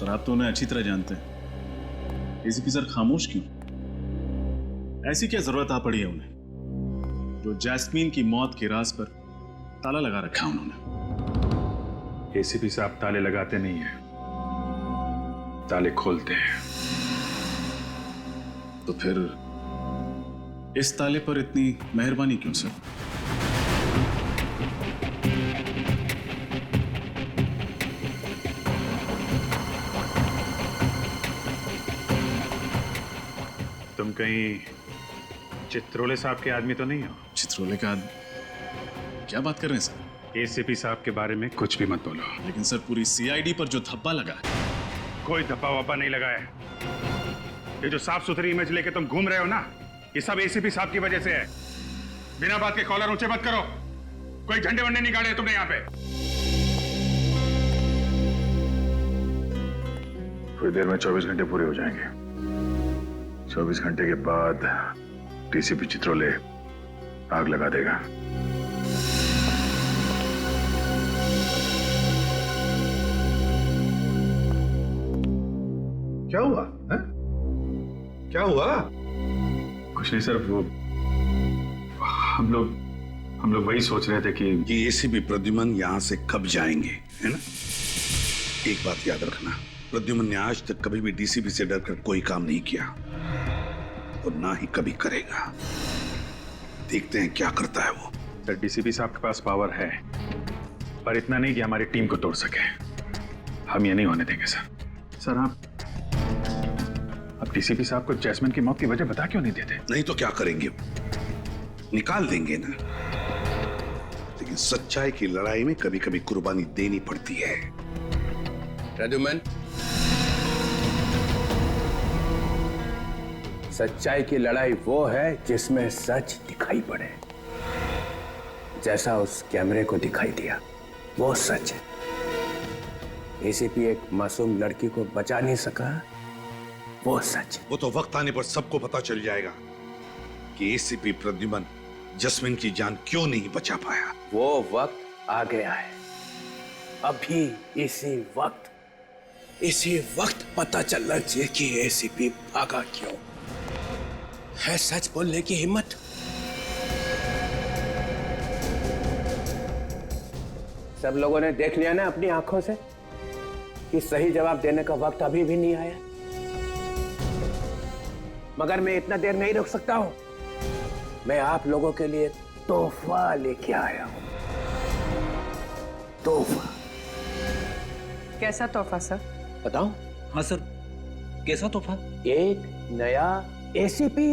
Sir आप तो उन्हें अच्छी तरह जानते हैं। एसीपी सर खामोश क्यों? ऐसी क्या जरूरत आ पड़ी है उन्हें जो जैस्मीन की मौत के राज पर ताला लगा रखा है उन्होंने? एसीपी साहब ताले लगाते नहीं हैं, ताले खोलते हैं। तो फिर इस ताले पर इतनी मेहरबानी क्यों सर? तुम कहीं चित्रोले साहब के आदमी तो नहीं हो? चित्रोले का क्या बात कर रहे हैं सर? एसीपी साहब के बारे में कुछ भी मत बोलो। लेकिन सर पूरी सीआईडी पर जो धब्बा लगा है। कोई धब्बा वब्बा नहीं लगा है। ये जो साफ सुथरी इमेज लेके तुम घूम रहे हो ना, ये सब एसीपी साहब की वजह से है। बिना बात के कॉलर ऊंचे मत करो। कोई झंडे वंडे नहीं गाड़े तुमने यहाँ पे। थोड़ी देर में 24 घंटे पूरे हो जाएंगे। 24 घंटे के बाद डीसीपी चित्रोले आग लगा देगा। क्या हुआ है? क्या हुआ? कुछ नहीं सर, वो हम लोग वही सोच रहे थे कि ये एसीपी प्रद्युमन यहां से कब जाएंगे, है ना? एक बात याद रखना, प्रद्युमन ने आज तक कभी भी डीसीपी से डरकर कोई काम नहीं किया और ना ही कभी करेगा। देखते हैं क्या करता है वो। सर डीसीपी साहब के पास पावर है, पर इतना नहीं कि हमारी टीम को तोड़ सके। हम ये नहीं होने देंगे सर। सर आप डीसीपी साहब को जैस्मिन की मौत की वजह बता क्यों नहीं देते? नहीं तो क्या करेंगे? निकाल देंगे ना। लेकिन सच्चाई की लड़ाई में कभी कभी कुर्बानी देनी पड़ती है। प्रद्युमन, सच्चाई की लड़ाई वो है जिसमें सच दिखाई पड़े। जैसा उस कैमरे को दिखाई दिया वो सच है। एसीपी एक मासूम लड़की को बचा नहीं सका, वो सच है। वो तो वक्त आने पर सबको पता चल जाएगा कि एसीपी प्रद्युमन जैस्मिन की जान क्यों नहीं बचा पाया। वो वक्त आ गया है। अभी इसी वक्त पता चलना चाहिए कि एसीपी भागा क्यों। है सच बोलने की हिम्मत। सब लोगों ने देख लिया ना अपनी आंखों से कि सही जवाब देने का वक्त अभी भी नहीं आया। मगर मैं इतना देर नहीं रुक सकता हूं। मैं आप लोगों के लिए तोहफा लेके आया हूं। तोहफा। कैसा तोहफा सर? बताऊं? हाँ सर, कैसा तोहफा? एक नया एसीपी।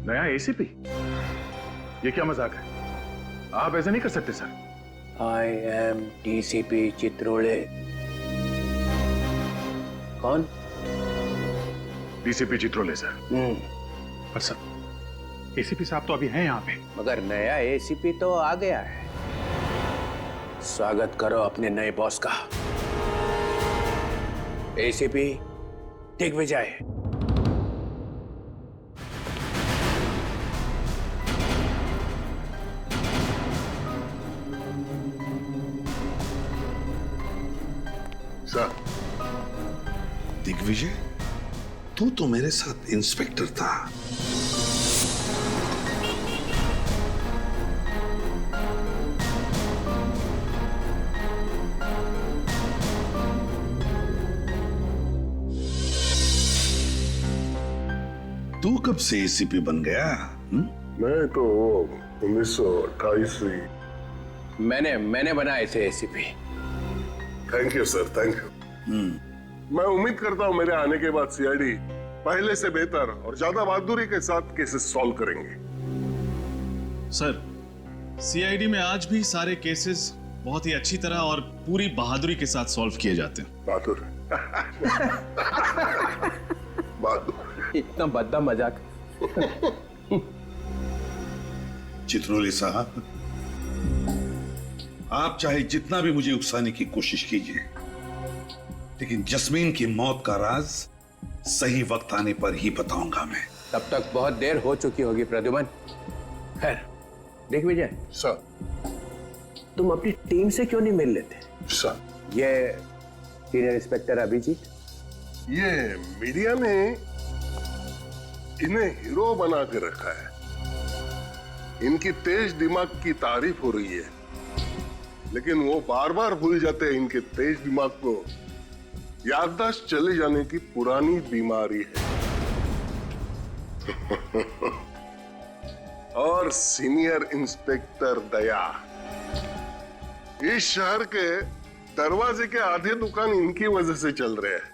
नया एसीपी? ये क्या मजाक है? आप ऐसा नहीं कर सकते sir. I am DCP Chitrole. कौन? DCP Chitrole sir. पर सर एसीपी साहब तो अभी हैं यहाँ पे। मगर नया एसीपी तो आ गया है। स्वागत करो अपने नए बॉस का। एसीपी दिग्विजय। सर, दिग्विजय, तू तो मेरे साथ इंस्पेक्टर था। तू कब से एसीपी बन गया? मैं तो 1928 से। मैंने बनाए थे ACP. Thank you sir, thank you. मैं उम्मीद करता हूं मेरे आने के बाद सीआईडी पहले से बेहतर और ज्यादा बहादुरी के साथ केसेस सॉल्व करेंगे। सर सीआईडी में आज भी सारे केसेस बहुत ही अच्छी तरह और पूरी बहादुरी के साथ सॉल्व किए जाते हैं। बहादुर। बहादुर। इतना बद्दा मजाक। चित्रोले साहब, आप चाहे जितना भी मुझे उकसाने की कोशिश कीजिए, लेकिन जैस्मीन की मौत का राज सही वक्त आने पर ही बताऊंगा मैं। तब तक बहुत देर हो चुकी होगी प्रद्युमन। खैर दिग्विजय, सर, तुम अपनी टीम से क्यों नहीं मिल लेते? सर, ये सीनियर इंस्पेक्टर अभिजीत, ये मीडिया ने इन्हें हीरो बना के रखा है। इनकी तेज दिमाग की तारीफ हो रही है, लेकिन वो बार बार भूल जाते हैं इनके तेज दिमाग को याददाश्त चले जाने की पुरानी बीमारी है। और सीनियर इंस्पेक्टर दया, इस शहर के दरवाजे के आधे दुकान इनकी वजह से चल रहे हैं।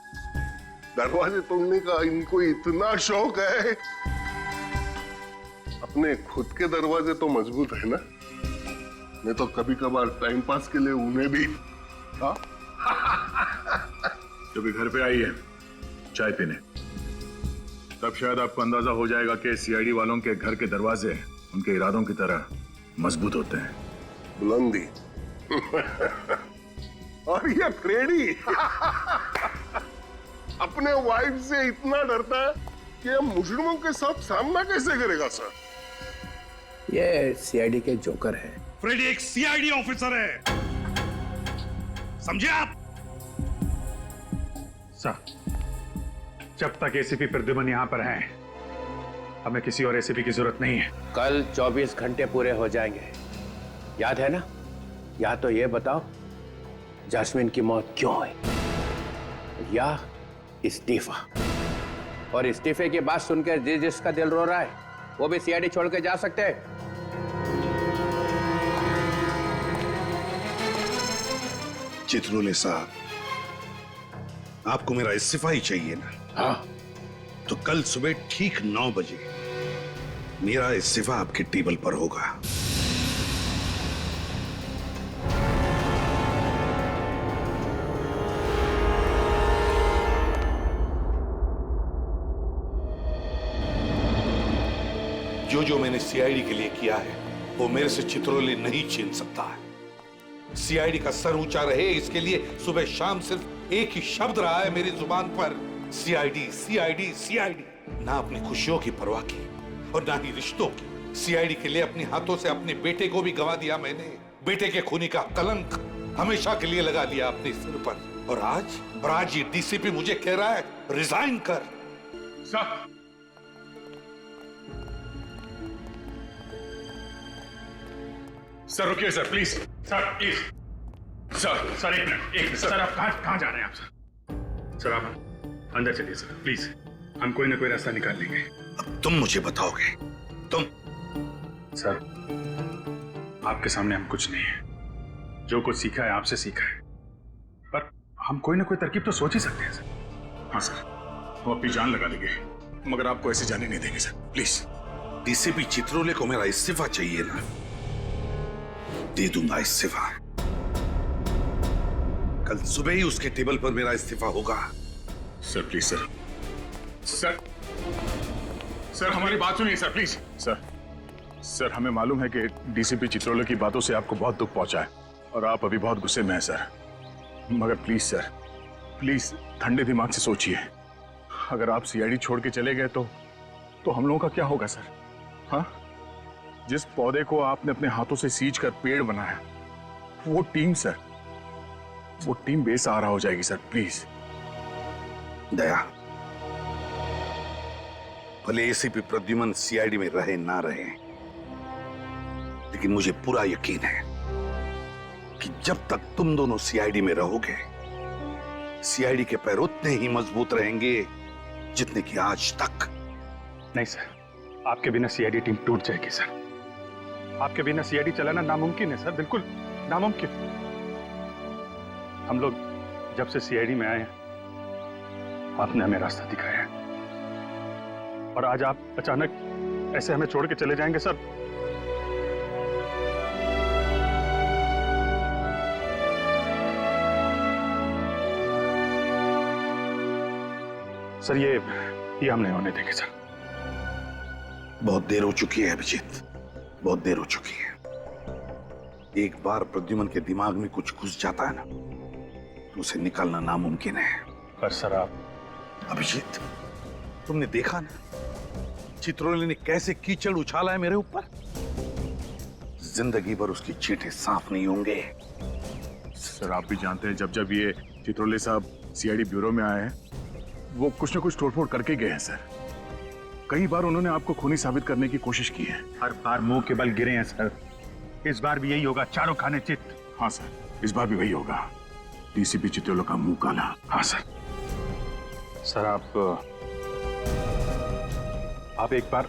दरवाजे तोड़ने का इनको इतना शौक है। अपने खुद के दरवाजे तो मजबूत है ना, मैं तो कभी कभार टाइम पास के लिए उन्हें भी। हाँ, जब घर पे आई है चाय पीने, तब शायद आपको अंदाजा हो जाएगा कि सीआईडी वालों के घर के दरवाजे उनके इरादों की तरह मजबूत होते हैं। बुलंदी। और ये फ्रेडी अपने वाइफ से इतना डरता है कि अब मुजरिमों के साथ सामना कैसे करेगा सर? ये सीआईडी के जोकर है। फ्रेडी एक सीआईडी ऑफिसर है, समझे आप? सर, जब तक एसीपी प्रद्युमन यहां पर हैं, हमें किसी और एसीपी की जरूरत नहीं है। कल 24 घंटे पूरे हो जाएंगे, याद है ना? या तो ये बताओ जैस्मिन की मौत क्यों हुई, या इस्तीफा। और इस्तीफे की बात सुनकर जिसका दिल रो रहा है वो भी सीआईडी छोड़ के जा सकते हैं। चित्रोले साहब, आपको मेरा इस्तीफा ही चाहिए ना? हाँ, तो कल सुबह ठीक 9 बजे मेरा इस्तीफा आपके टेबल पर होगा। जो मैंने सीआईडी के लिए किया है वो मेरे से चित्रोले नहीं छीन सकता है। सीआईडी का सर ऊंचा रहे, इसके लिए सुबह शाम सिर्फ एक ही शब्द रहा है मेरी जुबान पर, सीआईडी सीआईडी सीआईडी। ना अपनी खुशियों की परवाह की और ना ही रिश्तों की। सीआईडी के लिए अपने हाथों से अपने बेटे को भी गंवा दिया मैंने। बेटे के खूनी का कलंक हमेशा के लिए लगा लिया अपने सिर पर। और आज ये डीसीपी मुझे कह रहा है रिजाइन कर। सर, सर रुकिए sir, please sir, please sir, एक मिनट सर, आप कहां जा रहे हैं आप? सर आप अंदर चलिए सर, प्लीज। हम कोई ना कोई रास्ता निकाल लेंगे। अब तुम मुझे बताओगे? तुम? सर, आपके सामने हम कुछ नहीं है। जो कुछ सीखा है आपसे सीखा है, पर हम कोई ना कोई तरकीब तो सोच ही सकते हैं सर। हाँ सर, हम अपनी जान लगा देंगे, मगर आपको ऐसे जाने नहीं देंगे सर, प्लीज। डीसीपी चित्रोले को मेरा इस्तीफा चाहिए ना? दे दूंगा इस्तीफा। कल सुबह ही उसके टेबल पर मेरा इस्तीफा होगा। Sir please sir, sir sir हमारी बात सुनिए सर, प्लीज। सर हमें मालूम है कि डीसीपी चित्रोले की बातों से आपको बहुत दुख पहुंचा है और आप अभी बहुत गुस्से में हैं सर, मगर प्लीज सर, प्लीज ठंडे दिमाग से सोचिए। अगर आप सीआईडी छोड़ के चले गए तो हम लोगों का क्या होगा सर? हाँ, जिस पौधे को आपने अपने हाथों से सींच कर पेड़ बनाया, वो टीम सर, वो टीम बेसहारा हो जाएगी सर, प्लीज। दया, भले एसीपी प्रद्युमन सीआईडी में रहे ना रहे, लेकिन मुझे पूरा यकीन है कि जब तक तुम दोनों सीआईडी में रहोगे, सीआईडी के पैर उतने ही मजबूत रहेंगे जितने कि आज तक। नहीं सर, आपके बिना सीआईडी टीम टूट जाएगी सर। आपके बिना सीआईडी चलाना नामुमकिन है सर, बिल्कुल नामुमकिन। हम लोग जब से सीआईडी में आए हैं, आपने हमें रास्ता दिखाया है, और आज आप अचानक ऐसे हमें छोड़ के चले जाएंगे सर। सर ये हम नहीं होने देंगे सर। बहुत देर हो चुकी है अभिजीत, बहुत देर हो चुकी है। एक बार प्रद्युमन के दिमाग में कुछ घुस जाता है ना, तो उसे निकालना नामुमकिन है। पर सर आप... अभिजीत, तुमने देखा ना चित्रोले ने कैसे कीचड़ उछाला है मेरे ऊपर। जिंदगी भर उसकी चींटे साफ नहीं होंगे। सर आप भी जानते हैं, जब जब ये चित्रोले साहब सीआईडी ब्यूरो में आए हैं, वो कुछ न कुछ तोड़फोड़ करके गए हैं सर। कई बार उन्होंने आपको खूनी साबित करने की कोशिश की है। हर बार मुंह के बल गिरे हैं सर। इस बार भी यही होगा, चारों खाने चित। हाँ सर, इस बार भी वही होगा। डीसीपी चित्रोले का मुंह काला। हाँ सर। सर आप एक बार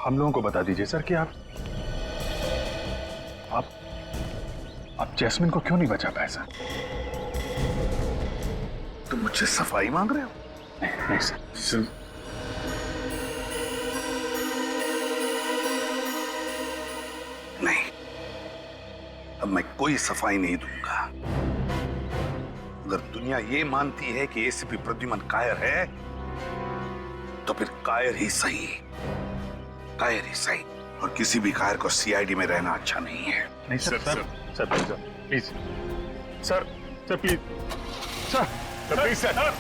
हम लोगों को बता दीजिए सर कि आप जैस्मिन को क्यों नहीं बचा पाए सर? तुम मुझसे सफाई मांग रहे हो? नहीं सर। नहीं, अब मैं कोई सफाई नहीं दूंगा। अगर दुनिया ये मानती है कि एसीपी प्रद्युमन कायर है, तो फिर कायर ही सही। कायर ही सही। और किसी भी कायर को सीआईडी में रहना अच्छा नहीं है। नहीं sir. Sir please sir please sir please sir.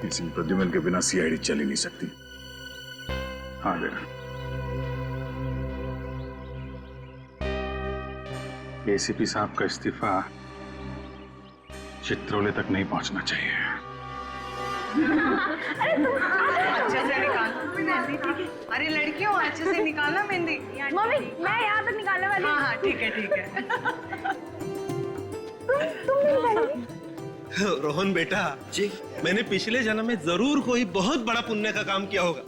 किसी प्रद्युमन के बिना सीआईडी चल ही नहीं सकती। हाँ बेटा, एसीपी साहब का इस्तीफा चित्रोले तक नहीं पहुंचना चाहिए। अच्छे से निकाल। अरे लड़कियों, अच्छे से निकालना मेहंदी। मम्मी मैं यहाँ तक निकालने वाली हूँ। हाँ ठीक है ठीक है। तुम नहीं निकालोगी? रोहन बेटा जी, मैंने पिछले जन्म में जरूर कोई बहुत बड़ा पुण्य का काम किया होगा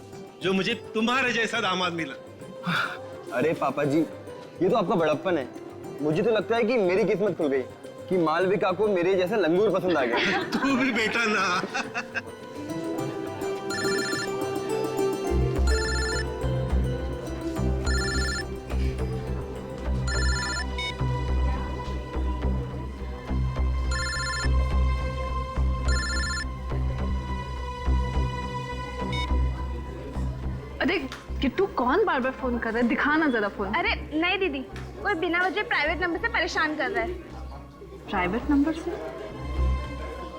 जो मुझे तुम्हारे जैसा दामाद मिला। अरे पापा जी, ये तो आपका बड़प्पन है। मुझे तो लगता है कि मेरी किस्मत खुल गई कि मालविका को मेरे जैसा लंगूर पसंद आ गया। तू भी बेटा ना। अरे किट्टू, कौन बार बार फोन कर रहा है? दिखाना जरा फोन। अरे नहीं दीदी, कोई बिना वजह प्राइवेट नंबर से परेशान कर रहा है। प्राइवेट नंबर से?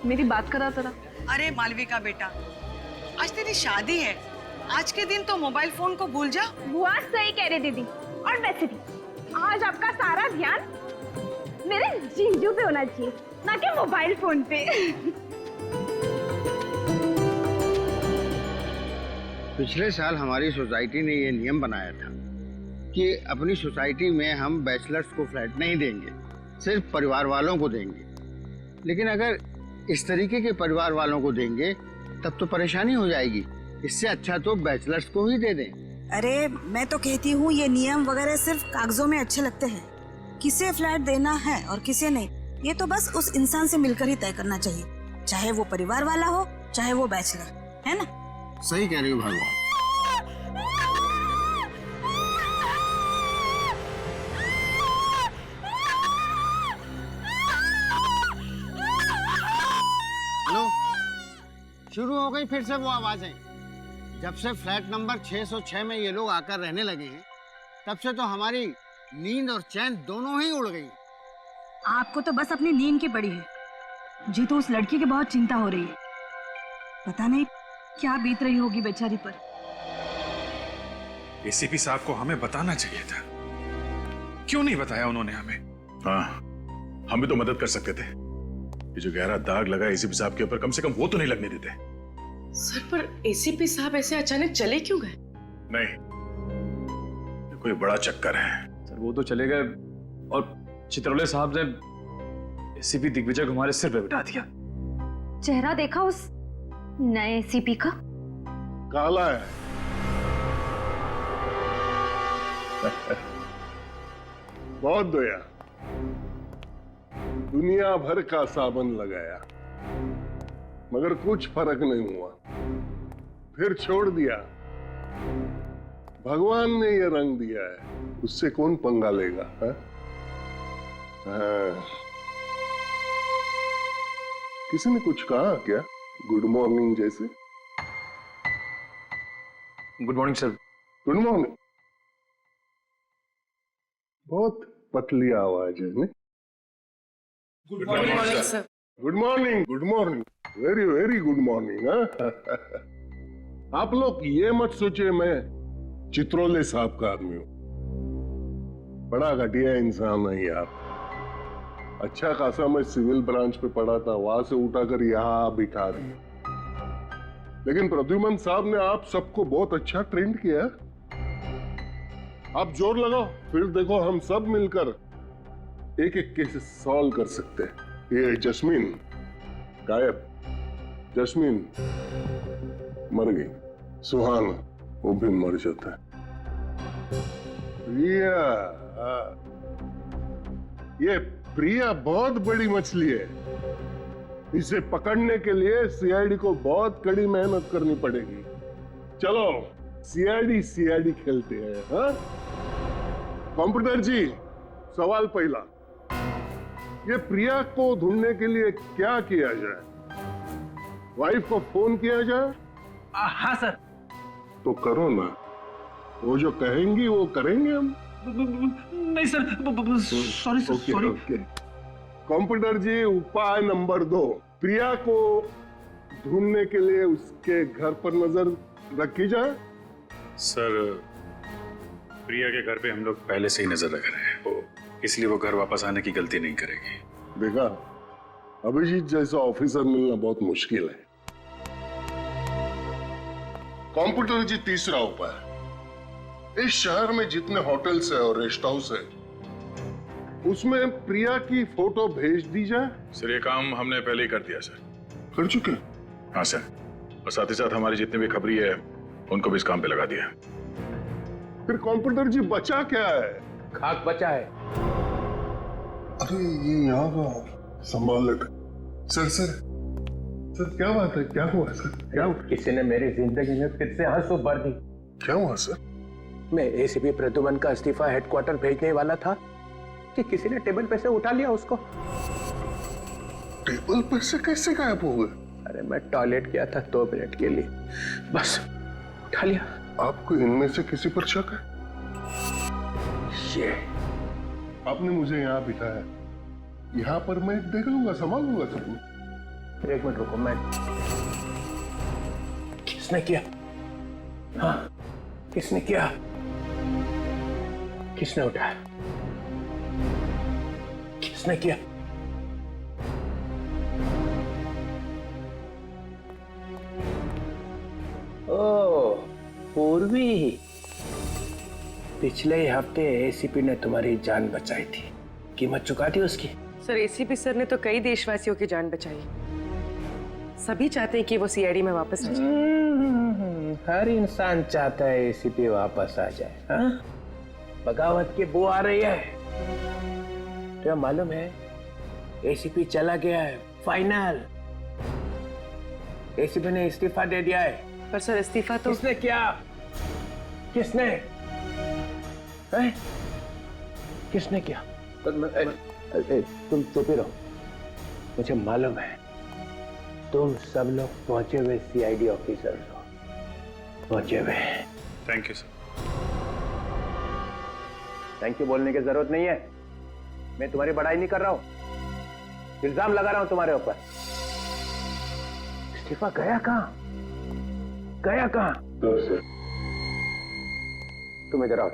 मेरी बात करा जरा। अरे मालविका बेटा, आज तेरी शादी है। आज के दिन तो मोबाइल फोन को भूल जा। बुआ सही कह रहे दीदी। और वैसे भी आज आपका सारा ध्यान मेरे जीजू पे होना चाहिए, ना कि मोबाइल फोन पे। पिछले साल हमारी सोसाइटी ने ये नियम बनाया था कि अपनी सोसाइटी में हम बैचलर्स को फ्लैट नहीं देंगे, सिर्फ परिवार वालों को देंगे। लेकिन अगर इस तरीके के परिवार वालों को देंगे तब तो परेशानी हो जाएगी। इससे अच्छा तो बैचलर्स को ही दे दें। अरे मैं तो कहती हूँ ये नियम वगैरह सिर्फ कागजों में अच्छे लगते हैं। किसे फ्लैट देना है और किसे नहीं, ये तो बस उस इंसान से मिलकर ही तय करना चाहिए, चाहे वो परिवार वाला हो चाहे वो बैचलर, है ना? सही कह रही हो भगवान। हेलो, शुरू हो गई फिर से वो आवाजें। जब से फ्लैट नंबर 606 में ये लोग आकर रहने लगे हैं, तब से तो हमारी नींद और चैन दोनों ही उड़ गई। आपको तो बस अपनी नींद की पड़ी है, मुझे तो उस लड़की की बहुत चिंता हो रही है। पता नहीं क्या बीत रही होगी बेचारी पर। एसीपी साहब को हमें बताना चाहिए था, क्यों नहीं बताया उन्होंने हमें? हाँ, हम भी तो मदद कर सकते थे। ये जो गहरा दाग लगा एसीपी साहब के ऊपर, कम से कम वो तो नहीं लगने देते। सर पर एसीपी साहब ऐसे अचानक चले क्यों गए? नहीं, ये कोई बड़ा चक्कर है। सर वो तो चले गए और चित्रोले साहब ने एसीपी दिग्विजय को हमारे सिर पे बिठा दिया। चेहरा देखा उस नए एसीपी का? काला है। बहुत दया, दुनिया भर का साबन लगाया मगर कुछ फर्क नहीं हुआ, फिर छोड़ दिया। भगवान ने ये रंग दिया है, उससे कौन पंगा लेगा? हाँ? किसी ने कुछ कहा क्या? गुड मॉर्निंग जैसे? Good morning sir. Good morning. बहुत पतली आवाज है। Good morning sir. Good morning, good morning. Very very good morning. आप लोग ये मत सोचिए मैं चित्रोले साहब का आदमी हूं। बड़ा घटिया इंसान है यार। अच्छा खासा मैं सिविल ब्रांच पे पढ़ा था, वहां से उठाकर यहाँ बिठा दिया। लेकिन प्रद्युमन साहब ने आप सबको बहुत अच्छा ट्रेंड किया। आप जोर लगाओ, फिर देखो हम सब मिलकर एक एक केस सॉल्व कर सकते हैं। ये जस्मीन गायब, जस्मीन मर गई, सुहाना वो भी मर जाता है। प्रिया, ये प्रिया बहुत बड़ी मछली है। इसे पकड़ने के लिए सीआईडी को बहुत कड़ी मेहनत करनी पड़ेगी। चलो सीआईडी खेलते हैं। हाँ? कंप्यूटर जी, सवाल पहला, ये प्रिया को ढूंढने के लिए क्या किया जाए? वाइफ को फोन किया जाए? हाँ सर। तो करो ना, वो जो कहेंगी वो करेंगे हम। नहीं sir, sorry sir, sorry. Computer जी, उपाय नंबर 2, प्रिया को ढूंढने के लिए उसके घर पर नजर रखी जाए। सर, प्रिया के घर पे हम लोग पहले से ही नजर रख रहे हैं, इसलिए वो घर वापस आने की गलती नहीं करेगी। देखा, अभिजीत जैसा ऑफिसर मिलना बहुत मुश्किल है। कंप्यूटर जी, तीसरा उपाय, इस शहर में जितने होटल्स है और रेस्ट हाउस है उसमें प्रिया की फोटो भेज दी जाए। सर, ये काम हमने पहले ही कर दिया सर। कर चुके? हाँ सर, और साथ ही साथ हमारी जितने भी खबरी है उनको भी इस काम पे लगा दिया। फिर कंप्यूटर जी बचा क्या है? खाक बचा है। अरे ये यहाँ का संभाल लेते। सर क्या बात है? क्या हुआ सर? क्या हुआ? किसी ने मेरी जिंदगी में फिर से आंसू भर दी। क्या हुआ सर? मैं एसीपी प्रद्युमन का इस्तीफा हेडक्वार्टर भेजने वाला था कि किसी ने टेबल पे से उठा लिया उसको। टेबल पर से कैसे गायब हो गए? अरे मैं टॉयलेट गया था 2 मिनट के लिए, बस उठा लिया। आपको इनमें से किसी पर शक है? ये आपने मुझे यहाँ बिठाया, यहाँ पर मैं देख लूंगा, संभाल लूंगा सब। 1 मिनट रुको। मैं किसने किया? हाँ, किसने किया? किसने उठाया? किसने किया? ओ, पूर्वी, पिछले ही हफ्ते एसीपी ने तुम्हारी जान बचाई थी, कीमत चुका दी उसकी। सर, एसीपी सर ने तो कई देशवासियों की जान बचाई। सभी चाहते हैं कि वो सीआईडी में वापस आ जाए। हर इंसान चाहता है एसीपी वापस आ जाए। हाँ? बगावत की बू आ रही है। तो मालूम है एसीपी चला गया है, फाइनल। एसीपी ने इस्तीफा दे दिया है। पर सर, इस्तीफा तो किसने किया? किसने? है? किसने किया? तुम चुप ही रहो। मुझे मालूम है तुम सब लोग पहुंचे हुए सीआईडी ऑफिसर हो, पहुंचे हुए। Thank you sir. Thank you बोलने की जरूरत नहीं है। मैं तुम्हारी बड़ाई नहीं कर रहा हूं, इल्जाम लगा रहा हूं तुम्हारे ऊपर। इस्तीफा गया कहां? गया कहां? तुम इधर आओ।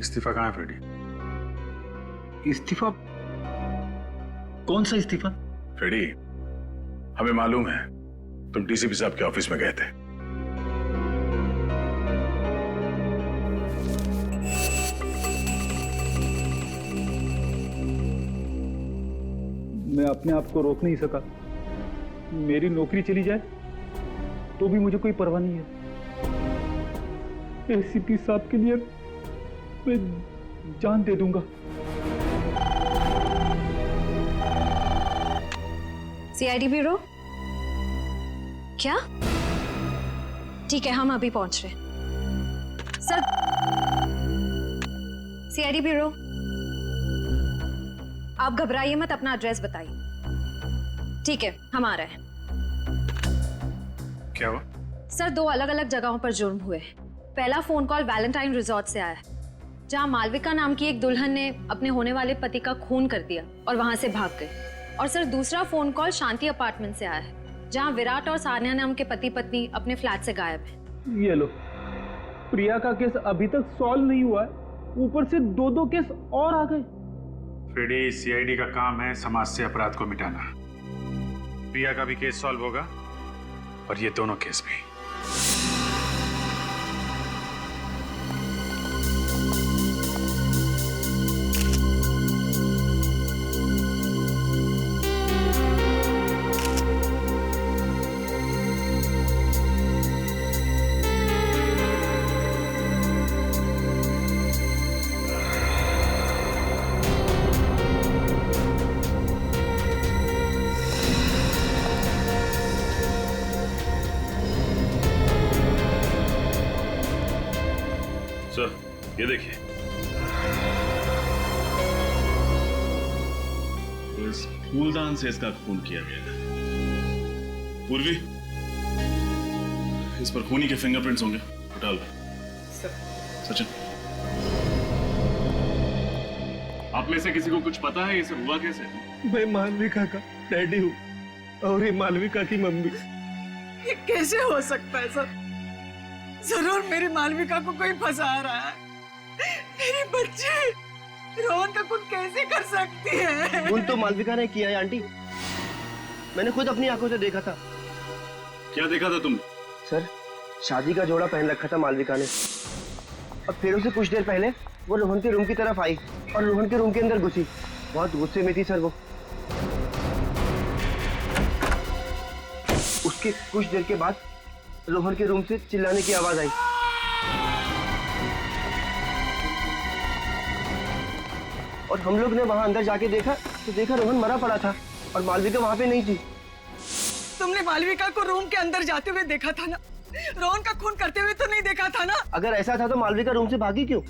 इस्तीफा कहाँ है फ्रेडी? इस्तीफा? कौन सा इस्तीफा? फ्रेडी, हमें मालूम है तुम डीसीपी साहब के ऑफिस में गए थे। मैं अपने आप को रोक नहीं सका। मेरी नौकरी चली जाए तो भी मुझे कोई परवाह नहीं है। एसीपी साहब के लिए मैं जान दे दूंगा। CID bureau? क्या? ठीक है, हम अभी पहुंच रहे हैं। सर, सीआईडी ब्यूरो, आप घबराइए मत, अपना एड्रेस बताइए। ठीक है, हम आ रहे हैं। क्या हुआ? सर 2 अलग अलग जगहों पर जुर्म हुए। पहला फोन कॉल वैलेंटाइन रिजॉर्ट से आया है, जहां मालविका नाम की एक दुल्हन ने अपने होने वाले पति का खून कर दिया और वहां से भाग गई। और सर दूसरा फोन कॉल शांति अपार्टमेंट से आया है, जहां विराट और सान्या नाम के पति पत्नी अपने फ्लैट से गायब है। ये लो, प्रिया का केस अभी तक सॉल्व नहीं हुआ है, ऊपर से 2 केस और आ गए। फ्रेडी, सीआईडी का काम है समाज से अपराध को मिटाना। प्रिया का भी केस सॉल्व होगा और ये दोनों केस भी। सर, ये देखिए, इस फूलदान से इसका खून किया गया है। पूर्वी, इस पर खूनी के फिंगरप्रिंट्स होंगे, उठा लो। सचिन, आप में से किसी को कुछ पता है ये सब हुआ कैसे? मैं मालविका का डैडी हूँ और ये मालविका की मम्मी। ये कैसे हो सकता है सर? जरूर मेरी मालविका को कोई फंसा रहा है। मेरी बच्ची रोहन का खून कैसे कर सकती है? खून तो मालविका ने किया है आंटी, मैंने खुद अपनी आंखों से देखा था। क्या देखा था तुम? सर, शादी का जोड़ा पहन रखा था मालविका ने, अब फिर उसे कुछ देर पहले वो रोहन के रूम की तरफ आई और रोहन के रूम के अंदर घुसी। बहुत गुस्से में थी सर वो। उसके कुछ देर के बाद रोहन के रूम से चिल्लाने की आवाज आई। और हम लोग ने वहां अंदर जाके देखा तो देखा रोहन मरा पड़ा था और मालविका वहां पे नहीं थी। तुमने मालविका को रूम के अंदर जाते हुए देखा था ना? रोहन का खून करते हुए तो नहीं देखा था ना? अगर ऐसा था तो मालविका रूम से भागी क्यों?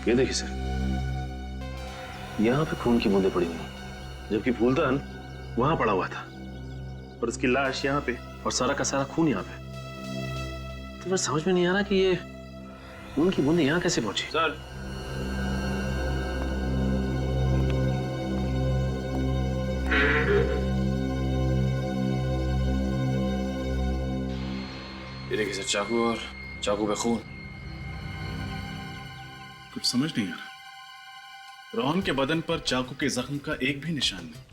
ये देखिए सर, यहाँ पे खून की बूंदें पड़ी हुई, जबकि फूलदान वहां पड़ा हुआ था और उसकी लाश यहाँ पे और सारा का सारा खून यहाँ पे। तो फिर समझ में नहीं आ रहा कि ये खून की बूंदें यहाँ कैसे पहुंची। सर, ये देखिए सर, चाकू और चाकू पे खून। कुछ समझ नहीं आ रहा। रोहन के बदन पर चाकू के जख्म का एक भी निशान नहीं,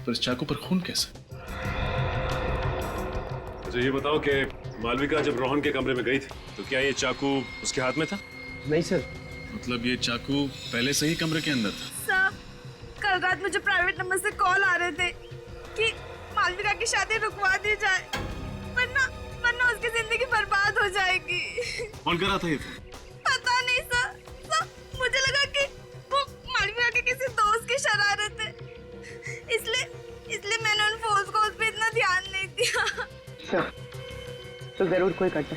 तो इस चाकू पर खून कैसे? मुझे ये बताओ कि मालविका जब रोहन के कमरे में गई थी तो क्या ये चाकू उसके हाथ में था? नहीं सर। मतलब ये चाकू पहले से ही कमरे के अंदर था? सर, कल रात मुझे प्राइवेट नंबर से कॉल आ रहे थे कि मालविका की शादी रुकवा दी जाए, वरना उसकी जिंदगी बर्बाद हो जाएगी। कौन कर रहा था ये फोन? पता नहीं सर, मुझे लगा कि वो मालविका के किसी दोस्त की शरारत है, इसलिए मैंने उन फोन कॉल्स पे इतना ध्यान नहीं दिया। तो जरूर कोई करता।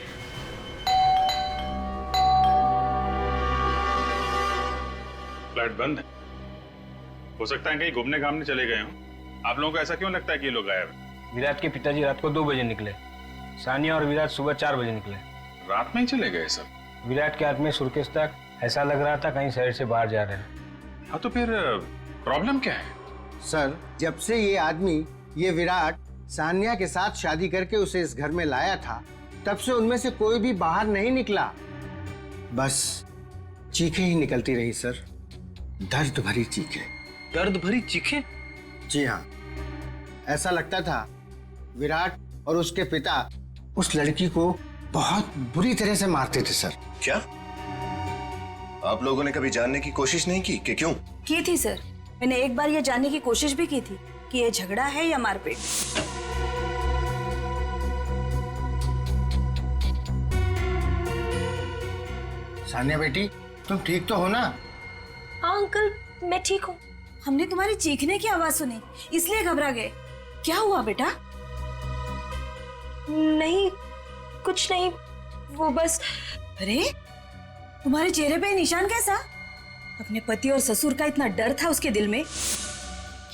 फ्लैट बंद है, हो सकता है कहीं घूमने घामने चले गए हों। आप लोगों को ऐसा क्यों लगता है कि ये लोग गायब हैं? विराट के पिताजी रात को 2 बजे निकले, सानिया और विराट सुबह 4 बजे निकले। रात में ही चले गए सब? विराट के हाथ में सूटकेस तक, ऐसा लग रहा था कहीं शहर से बाहर जा रहे हैं। हाँ, तो फिर प्रॉब्लम क्या है? सर, जब से ये आदमी, ये विराट सान्या के साथ शादी करके उसे इस घर में लाया था, तब से उनमें से कोई भी बाहर नहीं निकला, बस चीखें ही निकलती रही सर, दर्द भरी चीखें। दर्द भरी चीखें? जी हाँ, ऐसा लगता था विराट और उसके पिता उस लड़की को बहुत बुरी तरह से मारते थे सर। क्या आप लोगों ने कभी जानने की कोशिश नहीं की कि क्यों? की थी सर, मैंने एक बार ये जानने की कोशिश भी की थी कि ये झगड़ा है या मारपीट। सान्या बेटी, तुम ठीक तो हो ना? हाँ अंकल, मैं ठीक हूँ। हमने तुम्हारी चीखने की आवाज सुनी, इसलिए घबरा गए। क्या हुआ बेटा? नहीं, कुछ नहीं, वो बस। अरे, तुम्हारे चेहरे पे निशान कैसा? अपने पति और ससुर का इतना डर था उसके दिल में?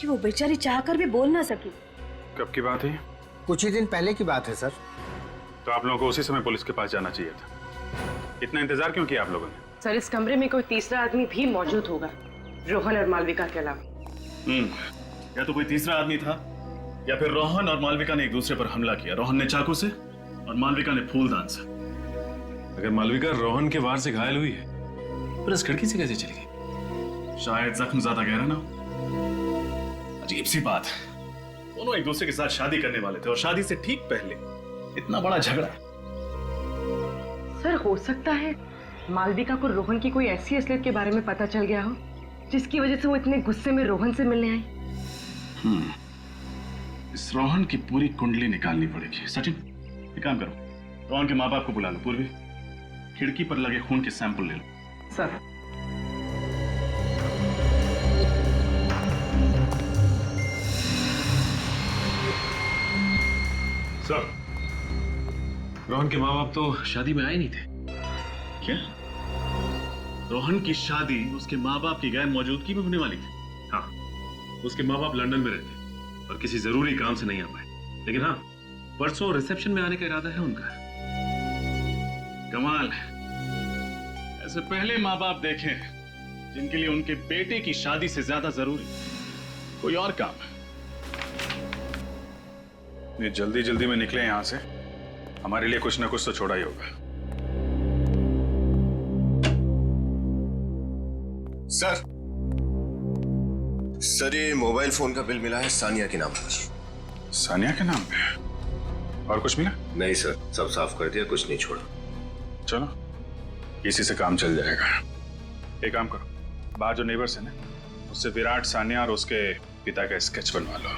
कि वो बेचारी चाहकर भी बोल ना सकी। कब की बात है? कुछ ही दिन पहले की बात है सर। तो आप लोगों को उसी समय पुलिस के पास जाना चाहिए था। इतना इंतजार क्यों किया आप लोगों ने? सर इस कमरे में कोई तीसरा आदमी भी मौजूद होगा, रोहन और मालविका के अलावा। या तो कोई तीसरा आदमी था या फिर रोहन और मालविका ने एक दूसरे पर हमला किया। रोहन ने चाकू से और मालविका ने फूलदान से। अगर मालविका रोहन के वार से घायल हुई है पर इस खिड़की से कैसे चली गई? शायद जख्म ज्यादा गहरा ना हो। अजीब सी बात है, दोनों एक दूसरे के साथ शादी करने वाले थे और शादी से ठीक पहले इतना बड़ा झगड़ा। सर हो सकता है मालविका को रोहन की कोई ऐसी असलियत के बारे में पता चल गया हो जिसकी वजह से वो इतने गुस्से में रोहन से मिलने आई। इस रोहन की पूरी कुंडली निकालनी पड़ेगी। सचिन एक काम करो, रोहन के माँ बाप को बुला लो। पूर्वी खिड़की पर लगे खून के सैंपल ले लो। सर सर रोहन के माँ बाप तो शादी में आए नहीं थे। क्या? रोहन की शादी उसके माँ बाप की गैर मौजूदगी में होने वाली थी? हाँ, उसके माँ बाप लंदन में रहते और किसी जरूरी काम से नहीं आ पाए। लेकिन हाँ, परसों रिसेप्शन में आने का इरादा है उनका। कमाल, ऐसे पहले माँ बाप देखे जिनके लिए उनके बेटे की शादी से ज्यादा जरूरी कोई और काम है। ये जल्दी जल्दी में निकले यहां से, हमारे लिए कुछ ना कुछ तो छोड़ा ही होगा। सर ये मोबाइल फोन का बिल मिला है सानिया के नाम पर। सानिया के नाम पे? और कुछ मिला? नहीं सर, सब साफ कर दिया, कुछ नहीं छोड़ा। चलो इसी से काम चल जाएगा। एक काम करो, बाहर जो नेबर्स है ना, उससे विराट, सानिया और उसके पिता का स्केच बनवा लो।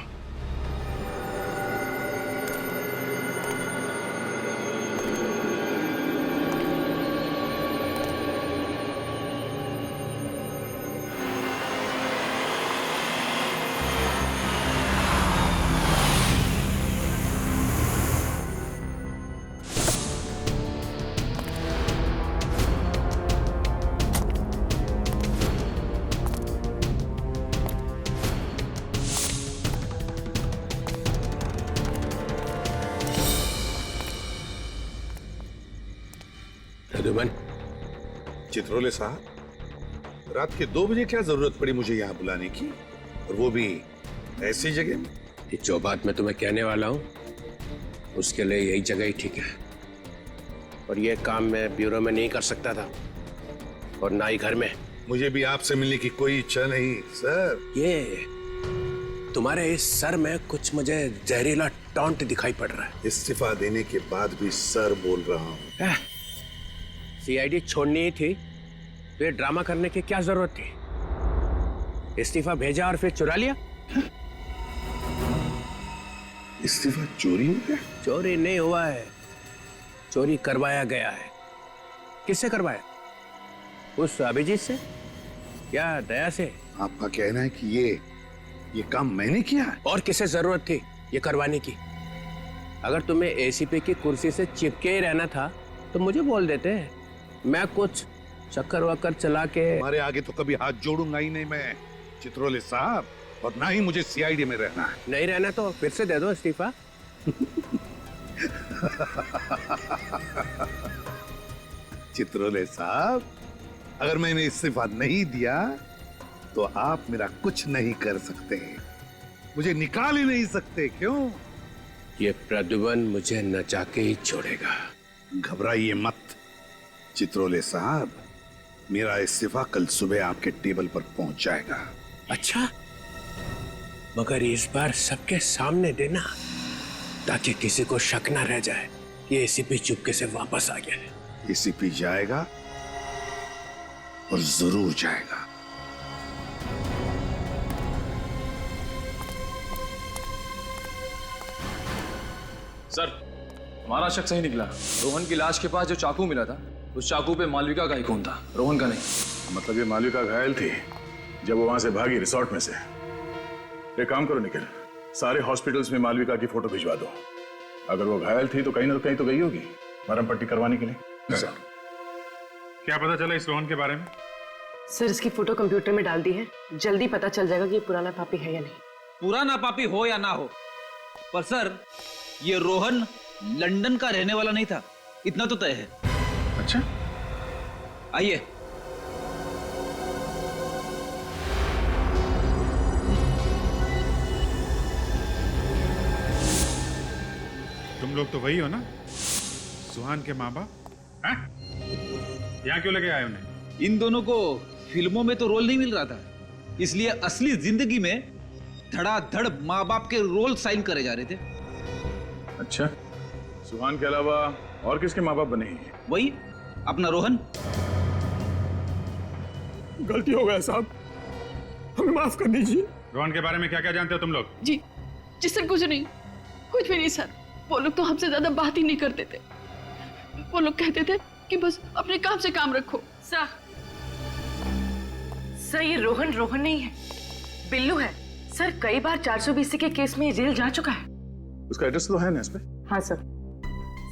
चित्रोले साहब, रात के 2 बजे क्या जरूरत पड़ी मुझे यहाँ बुलाने की, और वो भी ऐसी जगह में? ये जो बात मैं तुम्हें कहने वाला हूँ उसके लिए यही जगह ही ठीक है। और ये काम मैं ब्यूरो में नहीं कर सकता था और ना ही घर में। मुझे भी आपसे मिलने की कोई इच्छा नहीं सर। ये तुम्हारे इस सर में कुछ मुझे जहरीला टॉन्ट दिखाई पड़ रहा है। इस्तीफा देने के बाद भी सर बोल रहा हूँ। सीआईडी छोड़नी ही थी तो ये ड्रामा करने की क्या जरूरत थी? इस्तीफा भेजा और फिर चुरा लिया। इस्तीफा चोरी हो गया? चोरी नहीं हुआ है, चोरी करवाया गया है। किससे करवाया? उस अभिजीत से या दया से? आपका कहना है कि ये काम मैंने किया है? और किसे जरूरत थी ये करवाने की? अगर तुम्हें एसीपी की कुर्सी से चिपके ही रहना था तो मुझे बोल देते। मैं कुछ चक्कर वक्कर चला के हमारे आगे तो कभी हाथ जोड़ूंगा ही नहीं मैं चित्रोले साहब, और ना ही मुझे सीआईडी में रहना है। नहीं रहना तो फिर से दे दो इस्तीफा। चित्रोले साहब, अगर मैंने इस्तीफा नहीं दिया तो आप मेरा कुछ नहीं कर सकते, मुझे निकाल ही नहीं सकते। क्यों? ये प्रद्युमन मुझे नचा के ही छोड़ेगा। घबराइए मत चित्रोले साहब, मेरा इस्तीफा कल सुबह आपके टेबल पर पहुंच जाएगा। अच्छा, मगर इस बार सबके सामने देना ताकि किसी को शक ना रह जाए कि एसीपी चुपके से वापस आ गया है। एसीपी जाएगा और जरूर जाएगा। सर, हमारा शक सही निकला। रोहन की लाश के पास जो चाकू मिला था उस चाकू पे मालविका का ही खून था, रोहन का नहीं। मतलब ये मालविका घायल थी जब वो वहां से भागी रिसोर्ट में से। एक काम करो निखिल, सारे हॉस्पिटल्स में मालविका की फोटो भिजवा दो। अगर वो घायल थी तो कहीं ना कहीं तो गई होगी मरहम पट्टी करवाने के लिए। सर, क्या पता चला इस रोहन के बारे में? सर इसकी फोटो कंप्यूटर में डाल दी है, जल्दी पता चल जाएगा कि ये पुराना पापी है या नहीं। पुराना पापी हो या ना हो, पर सर ये रोहन लंदन का रहने वाला नहीं था, इतना तो तय है। अच्छा, आइए। तुम लोग तो वही हो ना, सुहान के माँ बाप? यहाँ क्यों लगे आए उन्हें? इन दोनों को फिल्मों में तो रोल नहीं मिल रहा था, इसलिए असली जिंदगी में धड़ाधड़ माँ बाप के रोल साइन करे जा रहे थे। अच्छा, सुहान के अलावा और किसके माँ बाप बने हैं? वही अपना रोहन। गलती हो गया साहब, हमें माफ कर दीजिए। रोहन के बारे में क्या क्या जानते हो तुम लोग? जी जी सर, कुछ नहीं, कुछ भी नहीं सर। वो लोग तो हमसे ज्यादा बात ही नहीं करते थे। वो लोग कहते थे कि बस अपने काम से काम रखो। सर ये रोहन नहीं है, बिल्लू है। सर कई बार 420 के केस में जेल जा चुका है। उसका एड्रेस तो है ना इस पे? हाँ सर।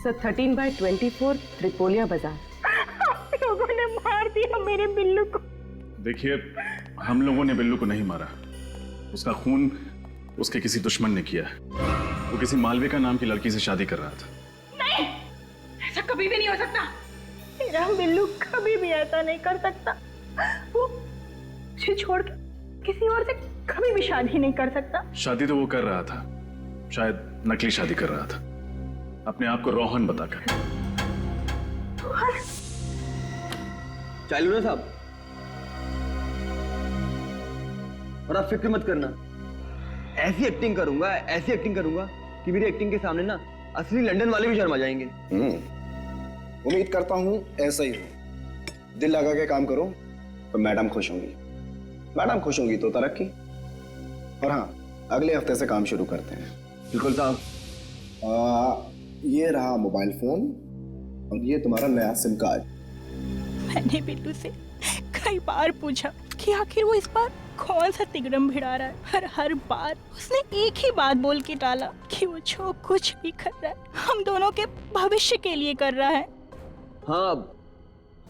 सर 13/24 त्रिपोलिया बाजार। लोगों ने मार दिया मेरे बिल्लू को। देखिए, हम लोगों ने बिल्लू को नहीं मारा, उसका खून उसके किसी दुश्मन ने किया। वो किसी मालविका नाम की लड़की से शादी कर रहा था। नहीं, ऐसा कभी भी नहीं हो सकता। मेरा बिल्लू कभी भी ऐसा नहीं कर सकता। वो मुझे छोड़ के किसी और से कभी भी शादी नहीं कर सकता। शादी तो वो कर रहा था, शायद नकली शादी कर रहा था, अपने आप को रोहन बताकर। चालू ना साहब, और आप फिक्र मत करना, ऐसी एक्टिंग करूंगा कि मेरी एक्टिंग के सामने ना असली लंदन वाले भी शर्मा जाएंगे। उम्मीद करता हूँ ऐसा ही हो। दिल लगा के काम करो तो मैडम खुश होंगी, मैडम खुश होंगी तो तरक्की। और हाँ, अगले हफ्ते से काम शुरू करते हैं। बिल्कुल साहब। ये रहा मोबाइल फोन और ये तुम्हारा नया सिम कार्ड। मैंने बिल्लू से कई बार पूछा कि आखिर वो इस बार कौन सा तिगड़म भिड़ा रहा है, पर हर बार उसने एक ही बात बोल के टाला कि वो जो कुछ भी कर रहा है हम दोनों के भविष्य के लिए कर रहा है। हाँ,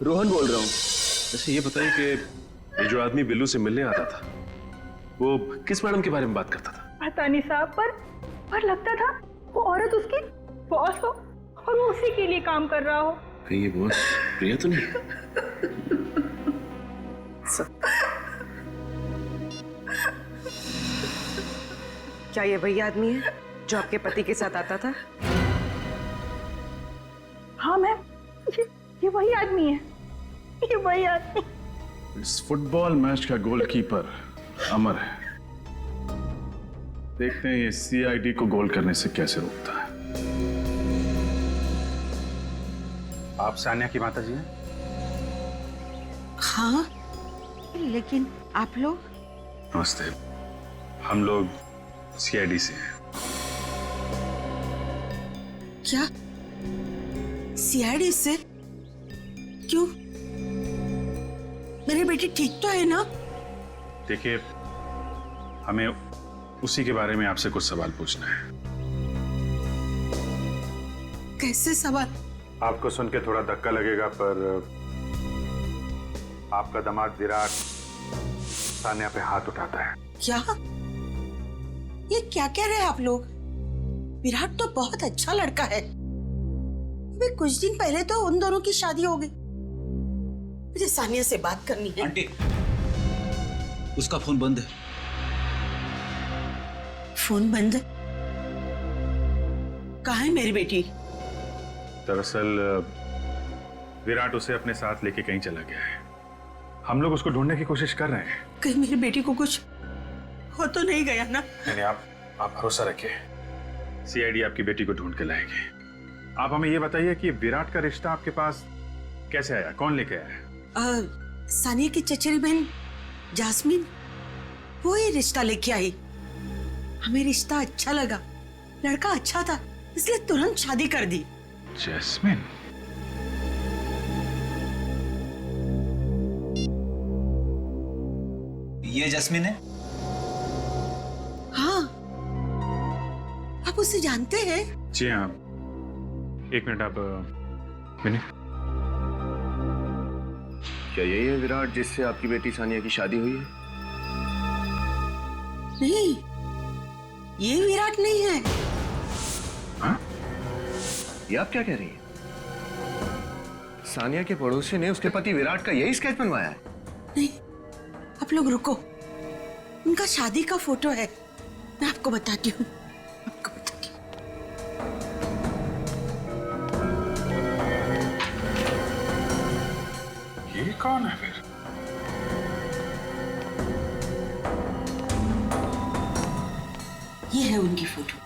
रोहन बोल रहा हूँ। वैसे ये बताइए कि ये जो आदमी बिल्लू से मिलने आता था, वो किस मैडम के बारे में बात करता था? पता नहीं साहब, पर लगता था वो औरत उसकी बॉस हो और वो उसी के लिए काम कर रहा हो। कहीं ये बॉस प्रिया तो नहीं? क्या ये वही आदमी है जो आपके पति के साथ आता था? हाँ मैम, ये वही आदमी है, ये वही आदमी। इस फुटबॉल मैच का गोलकीपर अमर है। देखते हैं ये सीआईडी को गोल करने से कैसे रोकता है। आप सानिया की माता जी हैं? हाँ, लेकिन आप लोग? नमस्ते, हम लोग सीआईडी से हैं। क्या सीआईडी से? क्यों? मेरी बेटी ठीक तो है ना? देखिए, हमें उसी के बारे में आपसे कुछ सवाल पूछना है। कैसे सवाल? आपको सुन के थोड़ा धक्का लगेगा, पर आपका दामाद विराट सानिया पे हाथ उठाता है। क्या? ये क्या कह रहे हैं आप लोग? विराट तो बहुत अच्छा लड़का है। अभी कुछ दिन पहले तो उन दोनों की शादी हो गई। मुझे सानिया से बात करनी है। आंटी, उसका फोन बंद है। फोन बंद? कहाँ है मेरी बेटी? दरअसल विराट उसे अपने साथ लेके कहीं चला गया है। हम लोग उसको ढूंढने की कोशिश कर रहे हैं। कहीं मेरी बेटी को कुछ हो तो नहीं गया ना? नहीं, आप भरोसा रखिए, सीआईडी आपकी बेटी को ढूंढ के लाएगी। आप हमें ये बताइए कि विराट का रिश्ता आपके पास कैसे आया, कौन लेके आया? सानिया की चचेरी बहन जास्मीन, वो ही रिश्ता लेके आई। हमें रिश्ता अच्छा लगा, लड़का अच्छा था, इसलिए तुरंत शादी कर दी। जैस्मिन? ये जैस्मिन है? हाँ, आप उसे जानते हैं? जी हाँ। एक मिनट, आप मिनट। क्या यही है विराट जिससे आपकी बेटी सानिया की शादी हुई है? नहीं, ये विराट नहीं है। ये आप क्या कह रही हैं? सानिया के पड़ोसी ने उसके पति विराट का यही स्केच बनवाया है? नहीं, आप लोग रुको, उनका शादी का फोटो है, मैं आपको बताती हूँ। ये कौन है फिर? ये है उनकी फोटो।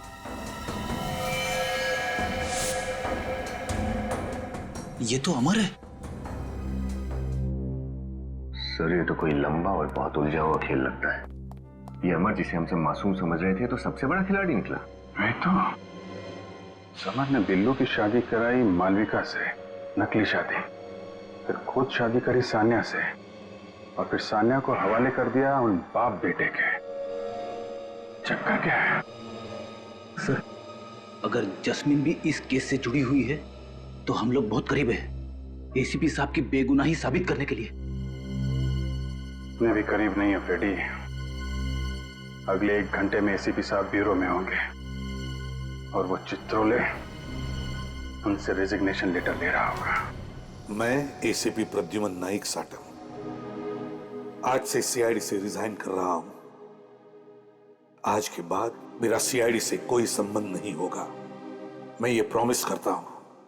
ये तो अमर है। सर ये तो कोई लंबा और बहुत उलझा हुआ खेल लगता है। ये अमर जिसे हमसे मासूम समझ रहे थे तो सबसे बड़ा खिलाड़ी निकला। वही तो। समर ने बिल्लू की शादी कराई मालविका से, नकली शादी, फिर खुद शादी करी सान्या से, और फिर सान्या को हवाले कर दिया उन बाप बेटे के। चक्कर क्या है? सर, अगर जस्मीन भी इस केस से जुड़ी हुई है तो हम लोग बहुत करीब हैं एसीपी साहब की बेगुनाही साबित करने के लिए। मैं भी करीब नहीं हूं फेडी। अगले 1 घंटे में एसीपी साहब ब्यूरो में होंगे और वो चित्रोले उनसे रेजिग्नेशन लेटर ले रहा होगा। मैं एसीपी प्रद्युमन नाइक साटम आज से सीआईडी से रिजाइन कर रहा हूं। आज के बाद मेरा सीआईडी से कोई संबंध नहीं होगा। मैं ये प्रॉमिस करता हूं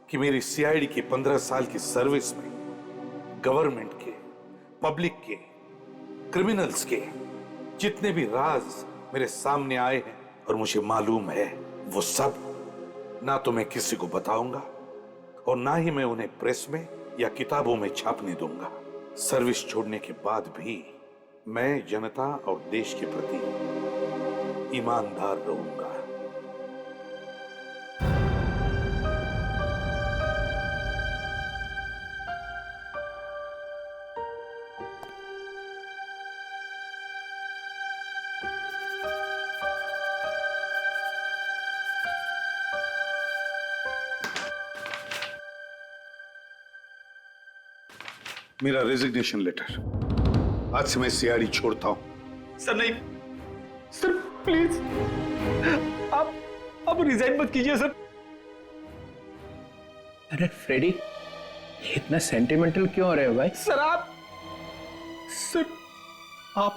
कि मेरी सीआईडी की 15 साल की सर्विस में गवर्नमेंट के, पब्लिक के, क्रिमिनल्स के जितने भी राज मेरे सामने आए हैं और मुझे मालूम है, वो सब ना तो मैं किसी को बताऊंगा और ना ही मैं उन्हें प्रेस में या किताबों में छापने दूंगा। सर्विस छोड़ने के बाद भी मैं जनता और देश के प्रति ईमानदार रहूंगा। मेरा रेजिग्नेशन लेटर। आज से मैं सीआईडी छोड़ता हूं। सर नहीं, सर प्लीज, आप रिजाइन मत कीजिए सर। अरे फ्रेडी, इतना सेंटिमेंटल क्यों हो रहे हो भाई? सर आप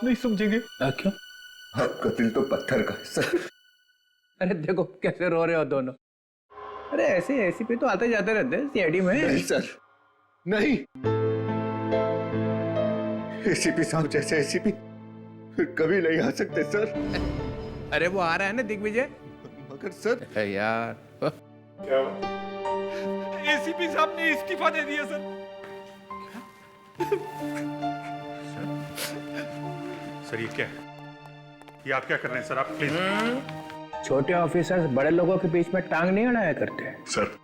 नहीं समझेंगे। क्यों? आपका दिल तो पत्थर का है सर। अरे देखो कैसे रो रहे हो दोनों। अरे ऐसे एसीपी तो आते जाते रहते हैं सीआईडी में। नहीं सर, नहीं। एसीपी साहब जैसे एसीपी फिर कभी नहीं आ सकते सर। अरे वो आ रहा है ना दिग्विजय। मगर सर यार क्या एसीपी साहब ने इस्तीफा दे दिया सर। सर ये क्या है? ये आप क्या कर रहे हैं सर? आप प्लीज। छोटे ऑफिसर्स बड़े लोगों के बीच में टांग नहीं अड़ाया करते। सर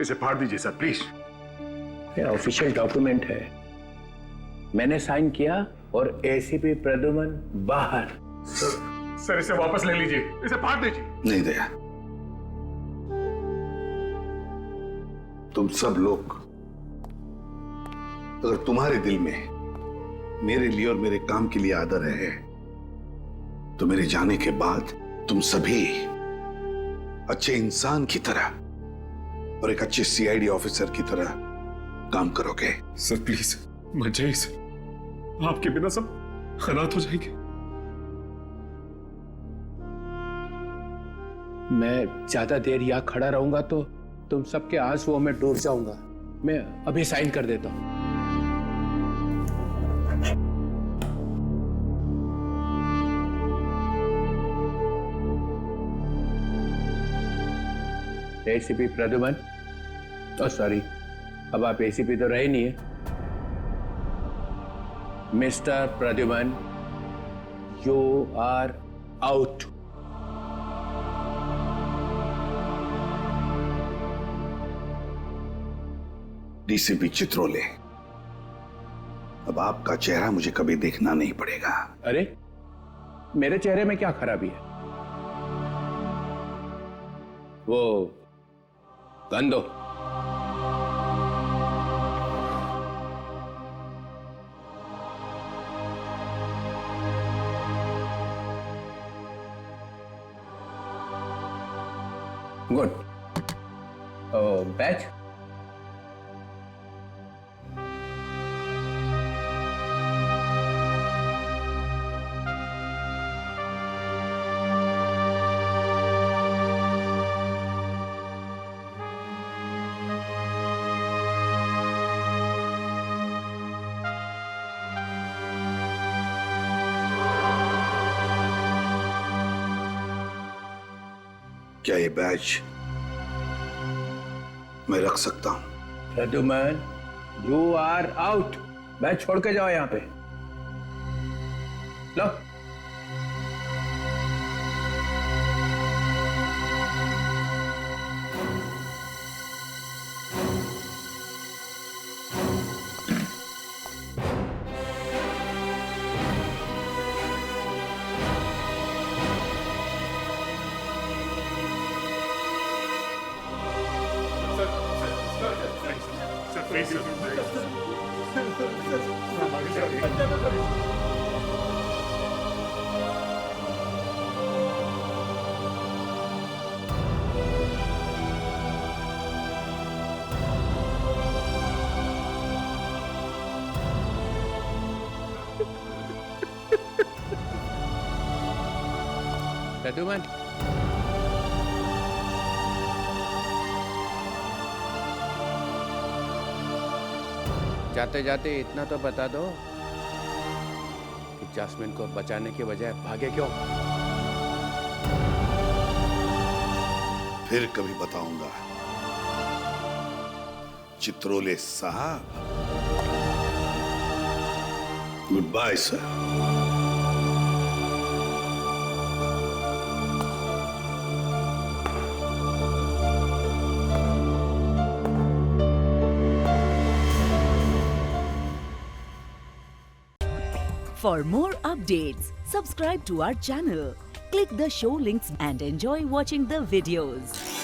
इसे फाड़ दीजिए सर प्लीज। ये ऑफिशियल डॉक्यूमेंट है, मैंने साइन किया और एसीपी प्रद्युमन बाहर। सर इसे वापस ले लीजिए, इसे फाड़ दीजिए। नहीं दया, तुम सब लोग, अगर तुम्हारे दिल में मेरे लिए और मेरे काम के लिए आदर है तो मेरे जाने के बाद तुम सभी अच्छे इंसान की तरह और एक अच्छे सीआईडी ऑफिसर की तरह काम करोगे। सर प्लीज मत जाइए सर, आपके बिना सब खराब हो जाएंगे। मैं ज्यादा देर यहाँ खड़ा रहूंगा तो तुम सबके आंसुओं में डूब जाऊंगा। मैं अभी साइन कर देता हूं। एसीपी प्रद्युमन, सॉरी, अब आप एसीपी तो रहे नहीं है। Mister Pradyuman, you are out. DCP Chitrole, अब आपका चेहरा मुझे कभी देखना नहीं पड़ेगा। अरे मेरे चेहरे में क्या खराबी है? वो गन दो। गुड। बैच क्या ये बैच मैं रख सकता हूं? Pradyuman, you are out. Badge छोड़ के जाओ यहां पे। लो। प्रद्युमन, जाते जाते इतना तो बता दो कि जैस्मिन को बचाने के बजाय भागे क्यों? फिर कभी बताऊंगा चित्रोले साहब। Good bye sir. For more updates, subscribe to our channel, click the show links and enjoy watching the videos.